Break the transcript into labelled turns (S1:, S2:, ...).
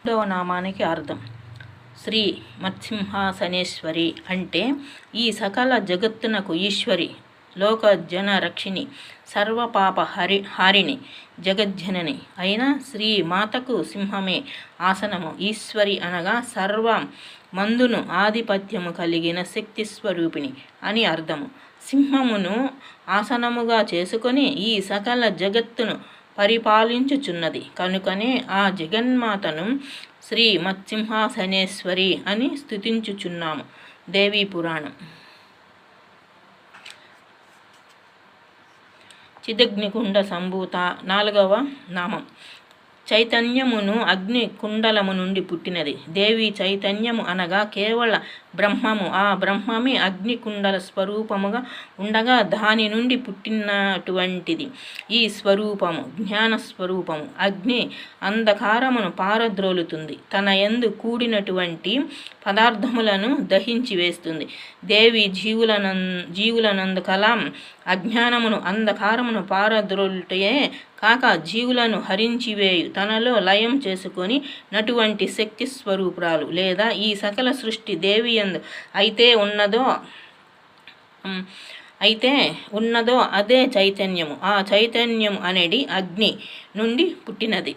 S1: రెండవ నామానికి అర్థం శ్రీ మత్సింహాసనేశ్వరి అంటే ఈ సకల జగత్తునకు ఈశ్వరి, లోక జన రక్షిణి, సర్వపాప హారిణి, జగజ్జనని అయిన శ్రీ మాతకు సింహమే ఆసనము. ఈశ్వరి అనగా సర్వ మందును ఆధిపత్యము కలిగిన శక్తి స్వరూపిణి అని అర్థము. సింహమును ఆసనముగా చేసుకొని ఈ సకల జగత్తును పరిపాలించుచున్నది కనుకనే ఆ జగన్మాతను శ్రీ మత్సింహాసనేశ్వరి అని స్తుతించుచున్నాము. దేవీ పురాణం. చిదగ్నికుండ సంభూత. నాలుగవ నామం చైతన్యమును అగ్ని కుండలము నుండి పుట్టినది. దేవి చైతన్యము అనగా కేవల బ్రహ్మము. ఆ బ్రహ్మమే అగ్ని కుండల స్వరూపముగా ఉండగా దాని నుండి పుట్టినటువంటిది ఈ స్వరూపము. జ్ఞాన స్వరూపము. అగ్ని అంధకారమును పారద్రోలుతుంది, తన యందు కూడినటువంటి పదార్థములను దహించి వేస్తుంది. దేవి జీవులనందు కల అజ్ఞానమును అంధకారమును పారద్రోలుటయే కాక జీవులను హరించివేయు, తనలో లయం చేసుకొని నటువంటి శక్తి స్వరూపురాలు. లేదా ఈ సకల సృష్టి దేవి యందు అయితే ఉన్నదో అదే చైతన్యము. ఆ చైతన్యము అనేది అగ్ని నుండి పుట్టినది.